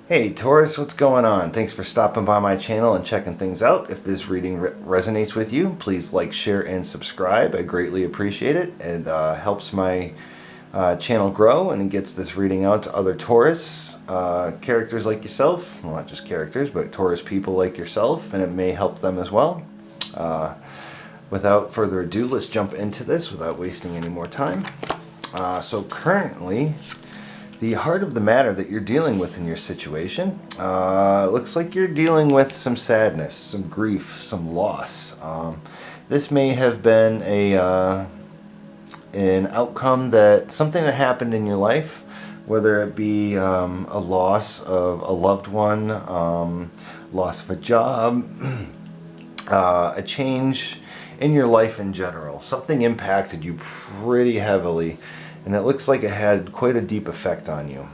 Hey Taurus, what's going on? Thanks for stopping by my channel and checking things out. If this reading resonates with you, please like, share, and subscribe. I greatly appreciate it. It helps my channel grow and it gets this reading out to other Taurus characters like yourself. Well, not just characters, but Taurus people like yourself, and it may help them as well. Without further ado, let's jump into this without wasting any more time. So currently, the heart of the matter that you're dealing with in your situation looks like you're dealing with some sadness, some grief, some loss. This may have been an outcome that something that happened in your life, whether it be a loss of a loved one, loss of a job, a change in your life in general. Something impacted you pretty heavily, and it looks like it had quite a deep effect on you.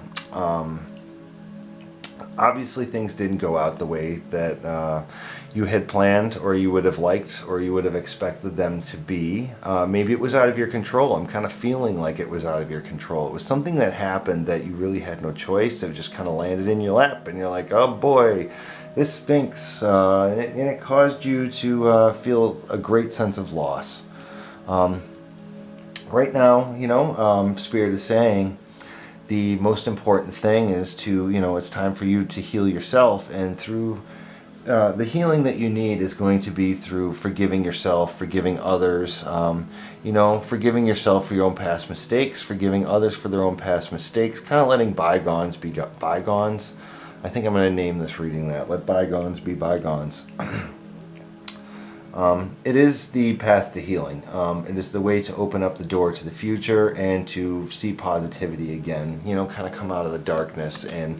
Obviously things didn't go out the way that you had planned, or you would have liked, or you would have expected them to be. Maybe it was out of your control. I'm kind of feeling like it was out of your control. It was something that happened that you really had no choice. It just kind of landed in your lap, and you're like, oh boy, this stinks. And it caused you to feel a great sense of loss. Right now, you know, Spirit is saying the most important thing is to, you know, it's time for you to heal yourself, and through the healing that you need is going to be through forgiving yourself, forgiving others, you know, forgiving yourself for your own past mistakes, forgiving others for their own past mistakes, kind of letting bygones be bygones. I think I'm going to name this reading that. Let bygones be bygones. It is the path to healing. It is the way to open up the door to the future and to see positivity again. You know, kind of come out of the darkness and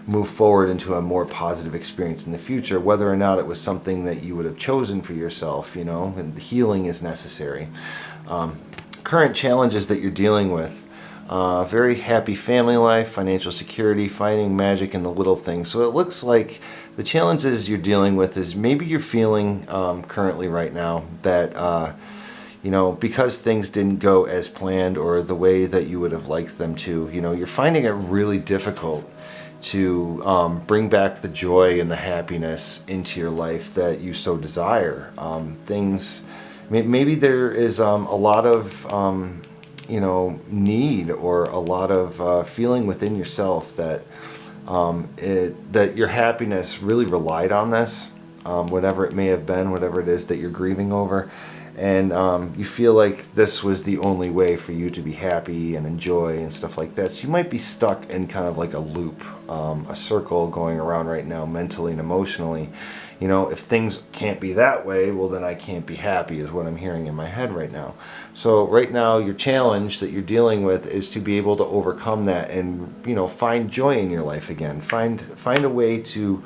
move forward into a more positive experience in the future, whether or not it was something that you would have chosen for yourself, you know, and the healing is necessary. Current challenges that you're dealing with. Very happy family life, financial security, finding magic in the little things. So it looks like the challenges you're dealing with is maybe you're feeling currently right now that, you know, because things didn't go as planned or the way that you would have liked them to, you know, you're finding it really difficult to bring back the joy and the happiness into your life that you so desire. Maybe there is a lot of you know, need or a lot of feeling within yourself that that your happiness really relied on this, whatever it may have been, whatever it is that you're grieving over, and you feel like this was the only way for you to be happy and enjoy and stuff like that. So you might be stuck in kind of like a loop, a circle going around right now, mentally and emotionally. You know, if things can't be that way, well then I can't be happy, is what I'm hearing in my head right now. So right now your challenge that you're dealing with is to be able to overcome that and, you know, find joy in your life again. Find a way to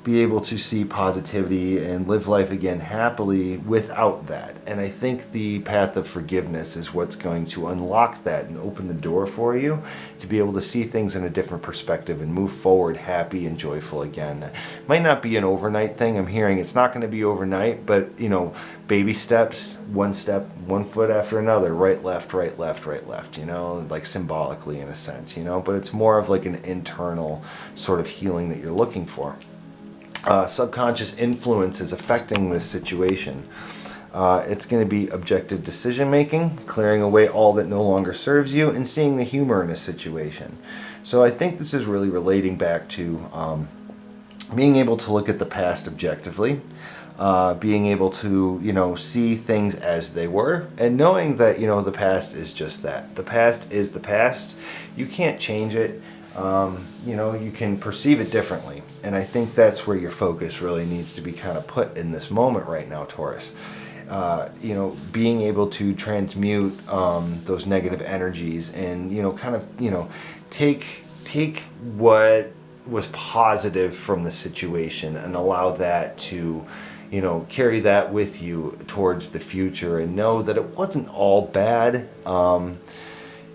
be able to see positivity and live life again happily without that. And I think the path of forgiveness is what's going to unlock that and open the door for you to be able to see things in a different perspective and move forward happy and joyful again. It might not be an overnight thing. I'm hearing it's not going to be overnight, but, you know, baby steps, one step, one foot after another, right, left, right, left, right, left, you know, like symbolically in a sense, you know, but it's more of like an internal sort of healing that you're looking for. Subconscious influence is affecting this situation. It's going to be objective decision making, clearing away all that no longer serves you, and seeing the humor in a situation. So I think this is really relating back to being able to look at the past objectively, being able to, you know, see things as they were, and knowing that, you know, the past is just that. The past is the past. You can't change it. You know, you can perceive it differently, and I think that's where your focus really needs to be kind of put in this moment right now, Taurus. You know, being able to transmute those negative energies and, you know, kind of, you know, take what was positive from the situation and allow that to, you know, carry that with you towards the future and know that it wasn't all bad.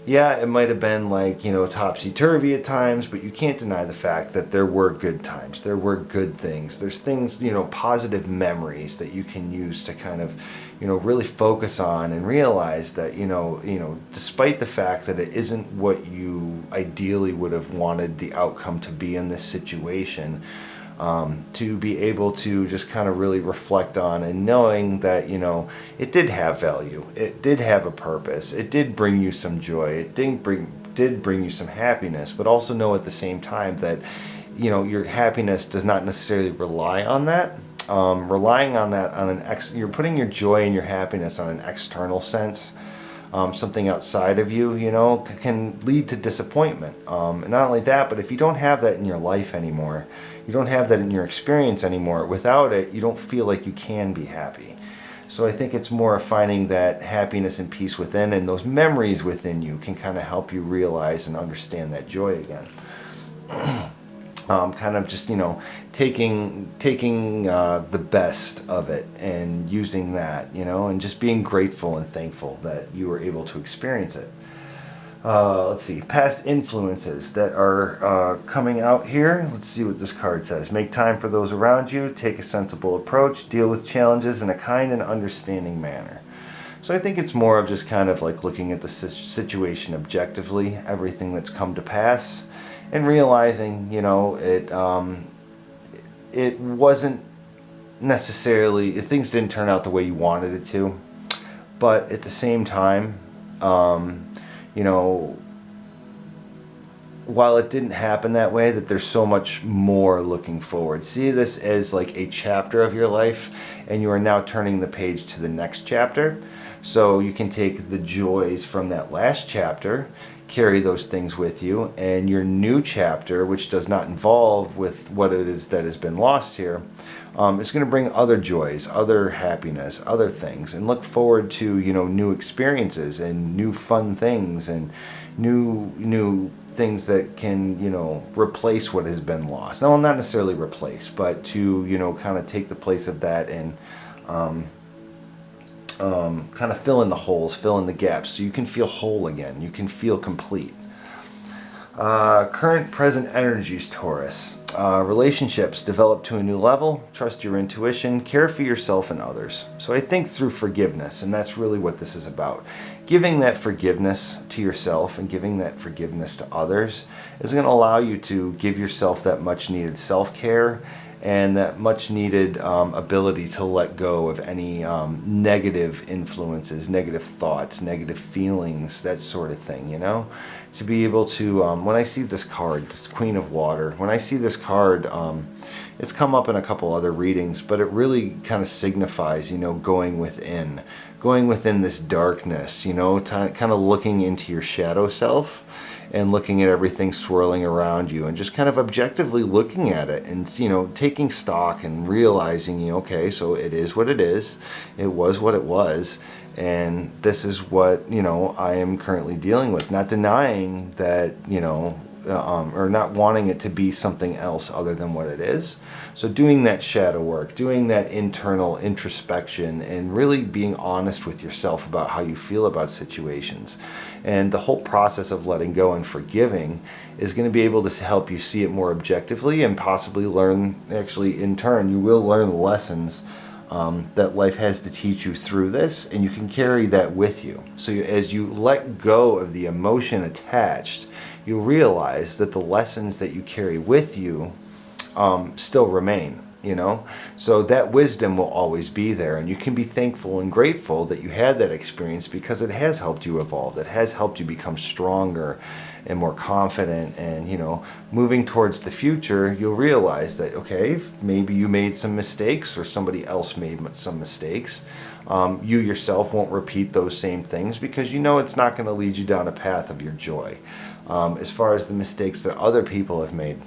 Yeah, it might have been like, topsy-turvy at times, but you can't deny the fact that there were good times. There were good things. There's things, positive memories that you can use to kind of, really focus on and realize that, despite the fact that it isn't what you ideally would have wanted the outcome to be in this situation, to be able to just kind of really reflect on and knowing that, it did have value. It did have a purpose. It did bring you some joy. It did bring you some happiness, but also know at the same time that, your happiness does not necessarily rely on that. Relying on that you're putting your joy and your happiness on an external sense. Something outside of you, can lead to disappointment. And not only that, but if you don't have that in your life anymore, you don't have that in your experience anymore, without it, you don't feel like you can be happy. So I think it's more of finding that happiness and peace within, and those memories within you can kind of help you realize and understand that joy again. Kind of just, taking the best of it and using that, and just being grateful and thankful that you were able to experience it. Let's see, past influences that are coming out here. Let's see what this card says. Make time for those around you, take a sensible approach, deal with challenges in a kind and understanding manner. So I think it's more of just kind of like looking at the situation objectively, everything that's come to pass, and realizing, it wasn't necessarily, things didn't turn out the way you wanted it to, but at the same time, while it didn't happen that way, that there's so much more looking forward. See this as like a chapter of your life, and you are now turning the page to the next chapter. So you can take the joys from that last chapter, carry those things with you, and your new chapter, which does not involve with what it is that has been lost here, is going to bring other joys, other happiness, other things, and look forward to, new experiences and new fun things and new things that can, replace what has been lost. No, not necessarily replace, but to, kind of take the place of that and kind of fill in the holes, fill in the gaps, so you can feel whole again. You can feel complete. Current present energies, Taurus. Relationships develop to a new level. Trust your intuition. Care for yourself and others. So I think through forgiveness, and that's really what this is about. Giving that forgiveness to yourself and giving that forgiveness to others is going to allow you to give yourself that much needed self-care and that much needed ability to let go of any negative influences, negative thoughts, negative feelings, that sort of thing, to be able to, when I see this card, this Queen of Water, when I see this card, it's come up in a couple other readings, but it really kind of signifies, going within this darkness, kind of looking into your shadow self and looking at everything swirling around you and just kind of objectively looking at it and, taking stock and realizing, okay, so it is what it is. It was what it was. And this is what, I am currently dealing with. Not denying that, or not wanting it to be something else other than what it is. So doing that shadow work, doing that internal introspection, and really being honest with yourself about how you feel about situations. And the whole process of letting go and forgiving is going to be able to help you see it more objectively and possibly learn, actually in turn, you will learn lessons that life has to teach you through this, and you can carry that with you. So as you let go of the emotion attached, you'll realize that the lessons that you carry with you still remain, so that wisdom will always be there, and you can be thankful and grateful that you had that experience because it has helped you evolve. It has helped you become stronger and more confident, and moving towards the future, you'll realize that, okay, maybe you made some mistakes or somebody else made some mistakes. You yourself won't repeat those same things because it's not going to lead you down a path of your joy. As far as the mistakes that other people have made,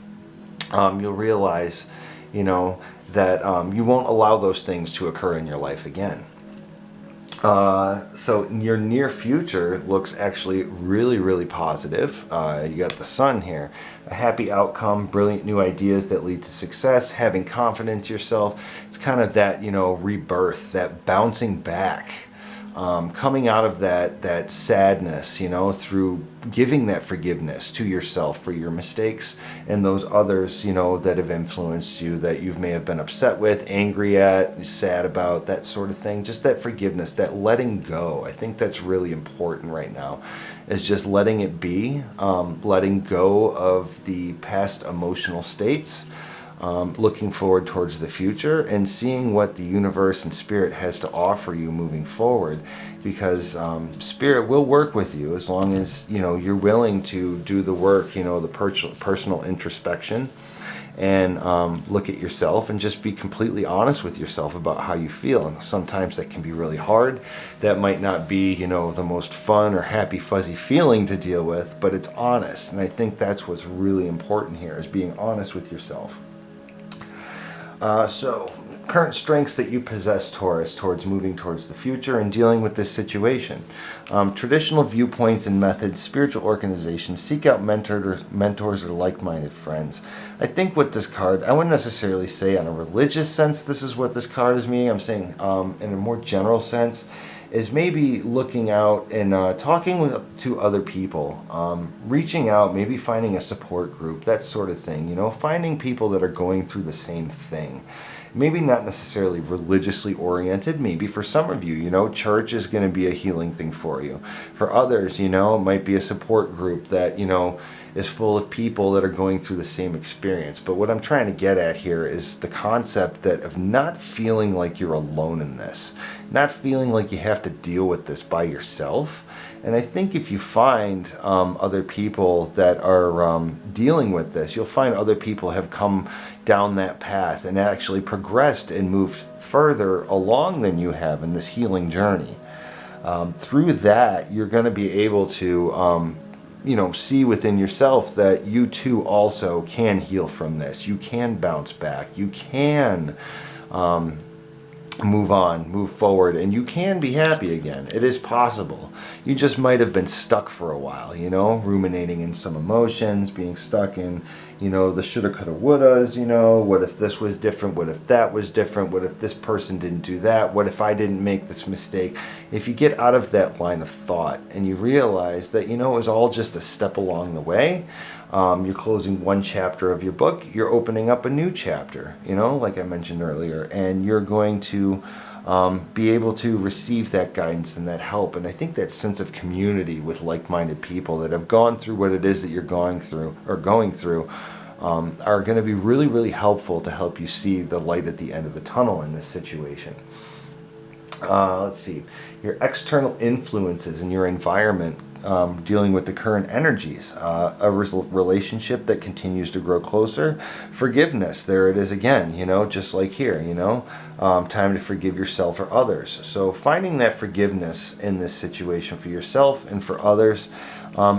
you'll realize, that you won't allow those things to occur in your life again. So your near future looks actually really, really positive. You got the Sun here. A happy outcome, brilliant new ideas that lead to success, having confidence in yourself. It's kind of that, rebirth, that bouncing back coming out of that sadness, through giving that forgiveness to yourself for your mistakes and those others, that have influenced you, that you may have been upset with, angry at, sad about, that sort of thing. Just that forgiveness, that letting go. I think that's really important right now, is just letting it be, letting go of the past emotional states, looking forward towards the future and seeing what the universe and spirit has to offer you moving forward, because spirit will work with you as long as you're willing to do the work, the personal introspection, and look at yourself and just be completely honest with yourself about how you feel. And sometimes that can be really hard. That might not be the most fun or happy fuzzy feeling to deal with, but it's honest. And I think that's what's really important here, is being honest with yourself. So, current strengths that you possess, Taurus, towards moving towards the future and dealing with this situation. Traditional viewpoints and methods, spiritual organization, seek out mentors or like-minded friends. I think with this card, I wouldn't necessarily say on a religious sense this is what this card is meaning. I'm saying in a more general sense, is maybe looking out and talking to other people, reaching out, maybe finding a support group, that sort of thing, finding people that are going through the same thing. Maybe not necessarily religiously oriented. Maybe for some of you, church is going to be a healing thing for you. For others, it might be a support group that, is full of people that are going through the same experience. But what I'm trying to get at here is the concept of not feeling like you're alone in this, not feeling like you have to deal with this by yourself. And I think if you find other people that are dealing with this, you'll find other people have come down that path and actually progressed and moved further along than you have in this healing journey. Through that, you're going to be able to see within yourself that you too also can heal from this. You can bounce back. You can move on, move forward, and you can be happy again. It is possible. You just might have been stuck for a while, ruminating in some emotions, being stuck in, the shoulda, coulda, wouldas, what if this was different? What if that was different? What if this person didn't do that? What if I didn't make this mistake? If you get out of that line of thought and you realize that, it was all just a step along the way, you're closing one chapter of your book, you're opening up a new chapter, like I mentioned earlier, and you're going to be able to receive that guidance and that help. And I think that sense of community with like-minded people that have gone through what it is that you're going through are going to be really, really helpful to help you see the light at the end of the tunnel in this situation. Let's see, your external influences in your environment, dealing with the current energies, a relationship that continues to grow closer, forgiveness, there it is again, just like here, time to forgive yourself or others. So finding that forgiveness in this situation for yourself and for others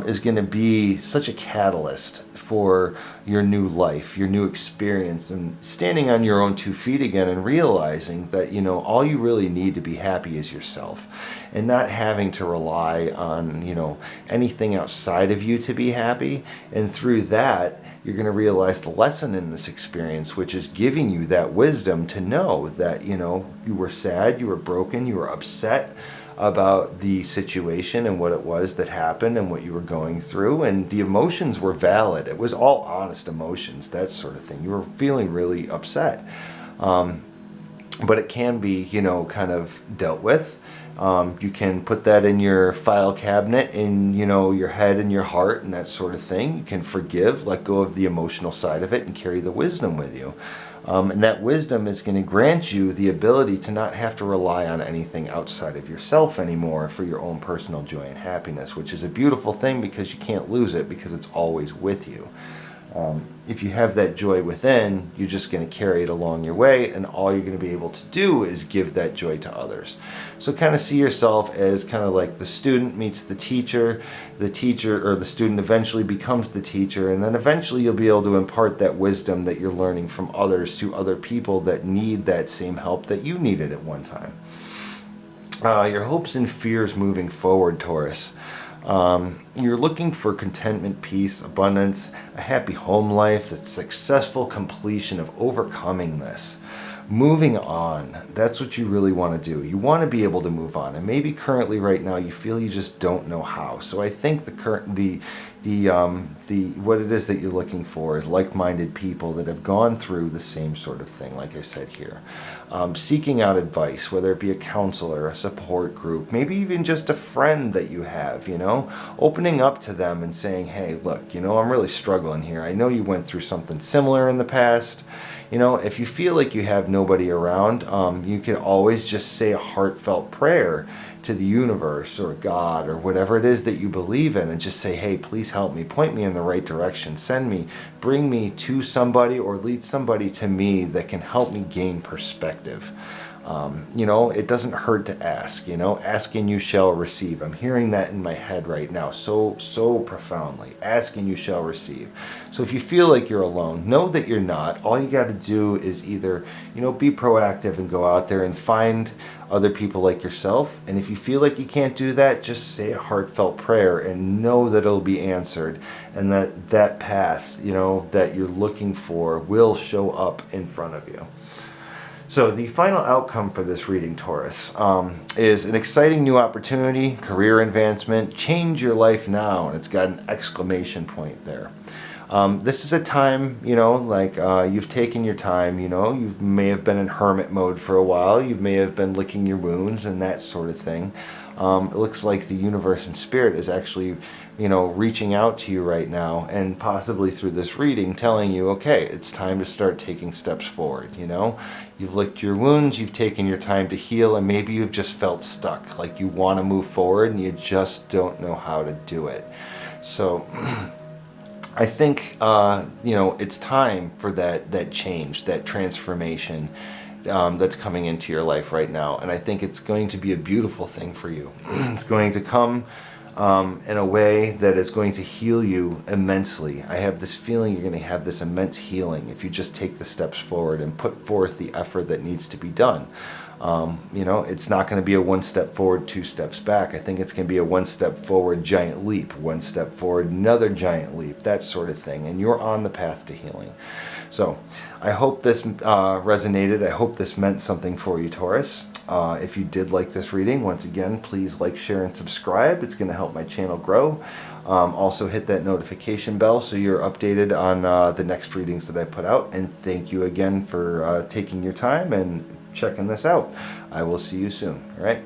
is going to be such a catalyst for your new life, your new experience, and standing on your own 2 feet again and realizing that, all you really need to be happy is yourself, and not having to rely on, anything outside of you to be happy. And through that, you're going to realize the lesson in this experience, which is giving you that wisdom to know that, you were sad, you were broken, you were upset about the situation and what it was that happened and what you were going through, and the emotions were valid. It was all honest emotions, that sort of thing. You were feeling really upset, but it can be, kind of dealt with. You can put that in your file cabinet in, your head and your heart and that sort of thing. You can forgive, let go of the emotional side of it, and carry the wisdom with you. And that wisdom is going to grant you the ability to not have to rely on anything outside of yourself anymore for your own personal joy and happiness, which is a beautiful thing because you can't lose it because it's always with you. If you have that joy within, you're just going to carry it along your way, and all you're going to be able to do is give that joy to others. So kind of see yourself as kind of like the student meets the teacher or the student eventually becomes the teacher, and then eventually you'll be able to impart that wisdom that you're learning from others to other people that need that same help that you needed at one time. Your hopes and fears moving forward, Taurus. You're looking for contentment, peace, abundance, a happy home life, the successful completion of overcoming this. moving on. That's what you really want to do. You want to be able to move on, and maybe currently right now you feel you just don't know how. So I think what it is that you're looking for is like-minded people that have gone through the same sort of thing, like I said here. Seeking out advice, whether it be a counselor, a support group, maybe even just a friend that you have, you know, opening up to them and saying, hey, look, you know, I'm really struggling here. I know you went through something similar in the past. You know, if you feel like you have nobody around, you can always just say a heartfelt prayer to the universe or God or whatever it is that you believe in, and just say, hey, please help me, point me in the right direction, send me, bring me to somebody or lead somebody to me that can help me gain perspective. You know, it doesn't hurt to ask, you know, ask and you shall receive. I'm hearing that in my head right now so profoundly. Ask and you shall receive. So if you feel like you're alone, know that you're not. All you got to do is either, you know, be proactive and go out there and find other people like yourself. And if you feel like you can't do that, just say a heartfelt prayer and know that it'll be answered, and that path, you know, that you're looking for will show up in front of you. So the final outcome for this reading, Taurus, is an exciting new opportunity, career advancement, change your life now, and it's got an exclamation point there. This is a time, you know, like you've taken your time, you know, you may have been in hermit mode for a while, you may have been licking your wounds and that sort of thing. It looks like the universe and spirit is actually, you know, reaching out to you right now, and possibly through this reading telling you, okay, it's time to start taking steps forward. You know, you've licked your wounds, you've taken your time to heal, and maybe you've just felt stuck, like you want to move forward and you just don't know how to do it. So I think, you know, it's time for that change, that transformation that's coming into your life right now. And I think it's going to be a beautiful thing for you. It's going to come in a way that is going to heal you immensely. I have this feeling you're going to have this immense healing if you just take the steps forward and put forth the effort that needs to be done. You know, it's not going to be a one step forward, two steps back. I think it's going to be a one step forward, giant leap, one step forward, another giant leap, that sort of thing. And you're on the path to healing. So I hope this resonated. I hope this meant something for you, Taurus. If you did like this reading, once again, please like, share, and subscribe. It's going to help my channel grow. Also hit that notification bell so you're updated on the next readings that I put out. And thank you again for taking your time and checking this out. I will see you soon. All right.